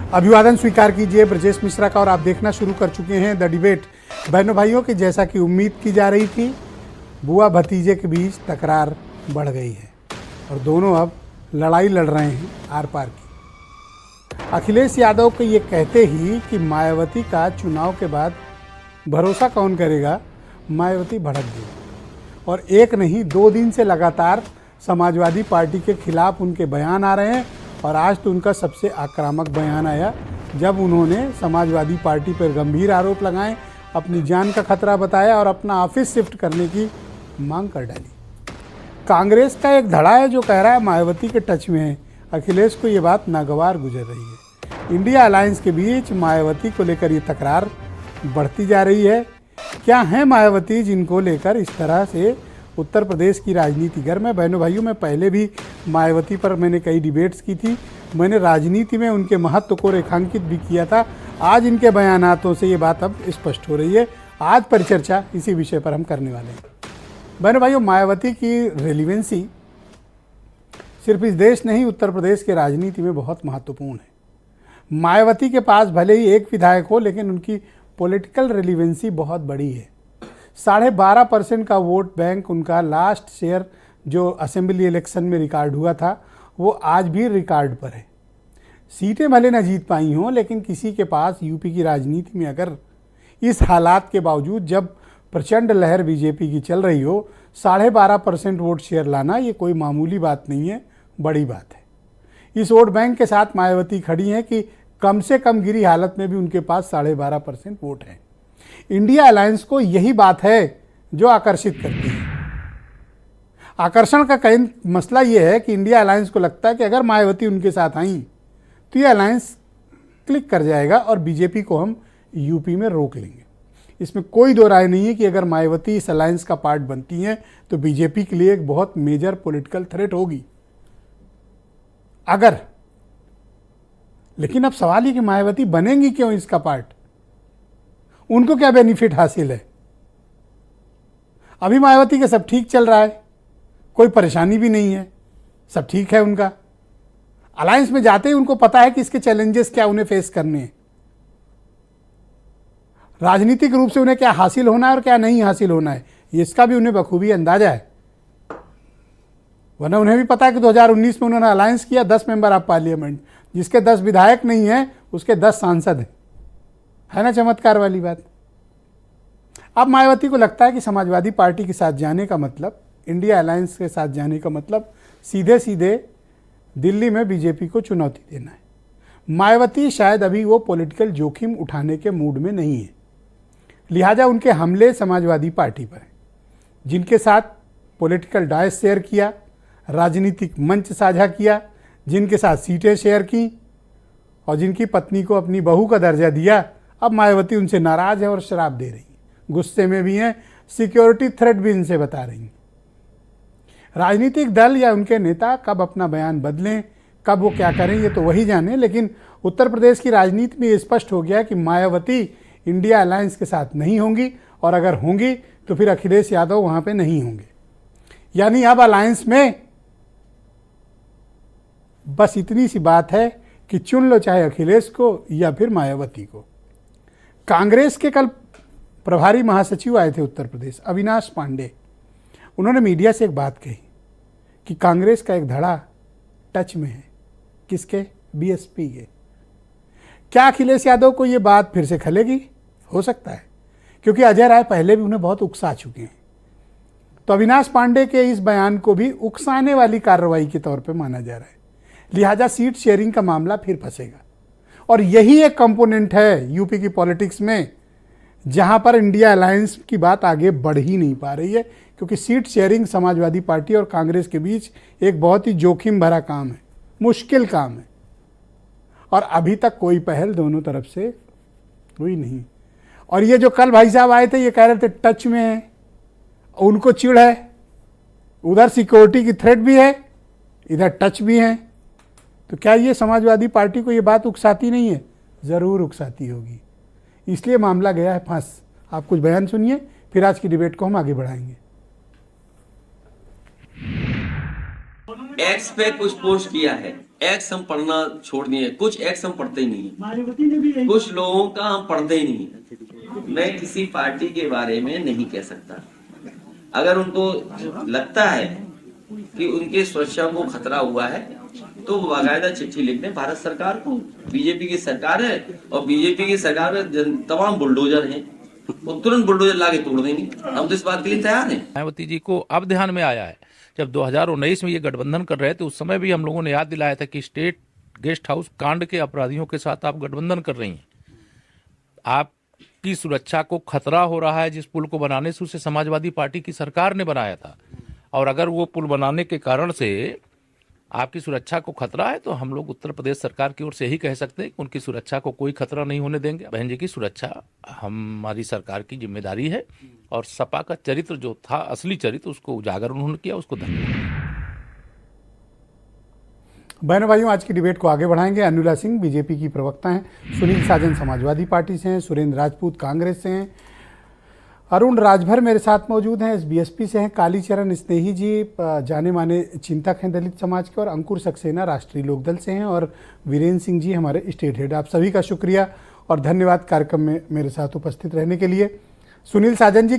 अभिवादन स्वीकार कीजिए ब्रजेश मिश्रा का और आप देखना शुरू कर चुके हैं द डिबेट। बहनों भाइयों की जैसा कि उम्मीद की जा रही थी, बुआ भतीजे के बीच तकरार बढ़ गई है और दोनों अब लड़ाई लड़ रहे हैं आर पार की। अखिलेश यादव को ये कहते ही कि मायावती का चुनाव के बाद भरोसा कौन करेगा, मायावती भड़क गई और एक नहीं 2 दिन से लगातार समाजवादी पार्टी के खिलाफ उनके बयान आ रहे हैं। और आज तो उनका सबसे आक्रामक बयान आया जब उन्होंने समाजवादी पार्टी पर गंभीर आरोप लगाए, अपनी जान का खतरा बताया और अपना ऑफिस शिफ्ट करने की मांग कर डाली। कांग्रेस का एक धड़ा है जो कह रहा है मायावती के टच में है। अखिलेश को ये बात नागवार गुजर रही है। इंडिया अलायंस के बीच मायावती को लेकर ये तकरार बढ़ती जा रही है। क्या है मायावती जिनको लेकर इस तरह से उत्तर प्रदेश की राजनीति गर्म है? बहनों भाइयों, मैं पहले भी मायावती पर मैंने कई डिबेट्स की थी। मैंने राजनीति में उनके महत्व को रेखांकित भी किया था। आज इनके बयानातों से ये बात अब स्पष्ट हो रही है। आज परिचर्चा इसी विषय पर हम करने वाले हैं। बहनों भाइयों, मायावती की रेलिवेंसी सिर्फ इस देश नहीं, उत्तर प्रदेश के राजनीति में बहुत महत्वपूर्ण है। मायावती के पास भले ही एक विधायक हो, लेकिन उनकी पॉलिटिकल रेलिवेंसी बहुत बड़ी है। 12.5% का वोट बैंक उनका लास्ट शेयर जो असेंबली इलेक्शन में रिकॉर्ड हुआ था वो आज भी रिकॉर्ड पर है। सीटें भले न जीत पाई हों, लेकिन किसी के पास यूपी की राजनीति में अगर इस हालात के बावजूद जब प्रचंड लहर बीजेपी की चल रही हो, 12.5% वोट शेयर लाना ये कोई मामूली बात नहीं है, बड़ी बात है। इस वोट बैंक के साथ मायावती खड़ी हैं कि कम से कम गिरी हालत में भी उनके पास 12.5% वोट है। इंडिया अलायंस को यही बात है जो आकर्षित करती है। आकर्षण का कई मसला यह है कि इंडिया अलायंस को लगता है कि अगर मायावती उनके साथ आई तो ये अलायंस क्लिक कर जाएगा और बीजेपी को हम यूपी में रोक लेंगे। इसमें कोई दो राय नहीं है कि अगर मायावती इस अलायंस का पार्ट बनती हैं तो बीजेपी के लिए एक बहुत मेजर पॉलिटिकल थ्रेट होगी। अगर लेकिन अब सवाल ये कि मायावती बनेंगी क्यों इसका पार्ट? उनको क्या बेनिफिट हासिल है? अभी मायावती का सब ठीक चल रहा है, कोई परेशानी भी नहीं है, सब ठीक है उनका। अलायंस में जाते ही उनको पता है कि इसके चैलेंजेस क्या उन्हें फेस करने हैं, राजनीतिक रूप से उन्हें क्या हासिल होना है और क्या नहीं हासिल होना है, इसका भी उन्हें बखूबी अंदाजा है। वरना उन्हें भी पता है कि 2019 में उन्होंने अलायंस किया 10 मेंबर ऑफ पार्लियामेंट, जिसके 10 विधायक नहीं हैं उसके 10 सांसद हैं। है ना चमत्कार वाली बात। अब मायावती को लगता है कि समाजवादी पार्टी के साथ जाने का मतलब, इंडिया अलायंस के साथ जाने का मतलब सीधे सीधे दिल्ली में बीजेपी को चुनौती देना है। मायावती शायद अभी वो पॉलिटिकल जोखिम उठाने के मूड में नहीं है, लिहाजा उनके हमले समाजवादी पार्टी पर हैं, जिनके साथ पॉलिटिकल डायस शेयर किया, राजनीतिक मंच साझा किया, जिनके साथ सीटें शेयर की और जिनकी पत्नी को अपनी बहू का दर्जा दिया। अब मायावती उनसे नाराज है और शराब दे रही, गुस्से में भी हैं, सिक्योरिटी थ्रेट भी इनसे बता रही। राजनीतिक दल या उनके नेता कब अपना बयान बदलें, कब वो क्या करें, ये तो वही जाने। लेकिन उत्तर प्रदेश की राजनीति में ये स्पष्ट हो गया कि मायावती इंडिया अलायंस के साथ नहीं होंगी और अगर होंगी तो फिर अखिलेश यादव वहां पे नहीं होंगे। यानी अब अलायंस में बस इतनी सी बात है कि चुन लो चाहे अखिलेश को या फिर मायावती को। कांग्रेस के कल प्रभारी महासचिव आए थे उत्तर प्रदेश, अविनाश पांडे। उन्होंने मीडिया से एक बात कही कि कांग्रेस का एक धड़ा टच में है। किसके? बीएसपी के। क्या अखिलेश यादव को ये बात फिर से खलेगी? हो सकता है, क्योंकि अजय राय पहले भी उन्हें बहुत उकसा चुके हैं। तो अविनाश पांडे के इस बयान को भी उकसाने वाली कार्रवाई के तौर पर माना जा रहा है। लिहाजा सीट शेयरिंग का मामला फिर फंसेगा और यही एक कंपोनेंट है यूपी की पॉलिटिक्स में जहां पर इंडिया अलायंस की बात आगे बढ़ ही नहीं पा रही है, क्योंकि सीट शेयरिंग समाजवादी पार्टी और कांग्रेस के बीच एक बहुत ही जोखिम भरा काम है, मुश्किल काम है और अभी तक कोई पहल दोनों तरफ से हुई नहीं। और ये जो कल भाई साहब आए थे ये कह रहे थे टच में है, उनको चिढ़ है, उधर सिक्योरिटी की थ्रेट भी है, इधर टच भी है। तो क्या ये समाजवादी पार्टी को ये बात उकसाती नहीं है? ज़रूर उकसाती होगी, इसलिए मामला गया है फंस। आप कुछ बयान सुनिए, फिर आज की डिबेट को हम आगे बढ़ाएंगे। एक्स पे कुछ पोस्ट किया है एक्स हम पढ़ना छोड़ दिए, कुछ एक्स हम पढ़ते ही नहीं है, मायावती ने भी यही कुछ लोगों का हम पढ़ते ही नहीं है। मैं किसी पार्टी के बारे में नहीं कह सकता। अगर उनको लगता है कि उनके सुरक्षा को खतरा हुआ है तो वो बाकायदा चिट्ठी लिख दें भारत सरकार को। बीजेपी की सरकार है और बीजेपी की सरकार में तमाम बुलडोजर हैं, वो तुरंत बुलडोजर लाके तोड़ देंगे। हम तो इस बात के लिए तैयार हैं। मायावती जी को अब ध्यान में आया है, जब 2019 में ये गठबंधन कर रहे थे उस समय भी हम लोगों ने याद दिलाया था कि स्टेट गेस्ट हाउस कांड के अपराधियों के साथ आप गठबंधन कर रही हैं, आपकी सुरक्षा को खतरा हो रहा है। जिस पुल को बनाने से उसे समाजवादी पार्टी की सरकार ने बनाया था, और अगर वो पुल बनाने के कारण से आपकी सुरक्षा को खतरा है तो हम लोग उत्तर प्रदेश सरकार की ओर से यही कह सकते हैं कि उनकी सुरक्षा को कोई खतरा नहीं होने देंगे। बहन जी की सुरक्षा हमारी सरकार की जिम्मेदारी है, और सपा का चरित्र जो था, असली चरित्र, उसको उजागर उन्होंने किया, उसको धन्यवाद। बहनों भाइयों, आज की डिबेट को आगे बढ़ाएंगे। अनुला सिंह बीजेपी की प्रवक्ता हैं, सुनील साजन समाजवादी पार्टी से हैं, सुरेंद्र राजपूत कांग्रेस से हैं, अरुण राजभर मेरे साथ मौजूद हैं, एसबीएसपी से हैं, कालीचरण स्नेही जी जाने माने चिंतक हैं दलित समाज के, और अंकुर सक्सेना राष्ट्रीय लोकदल से हैं, और वीरेंद्र सिंह जी हमारे स्टेट हेड। आप सभी का शुक्रिया और धन्यवाद कार्यक्रम में मेरे साथ उपस्थित रहने के लिए। सुनील साजन जी,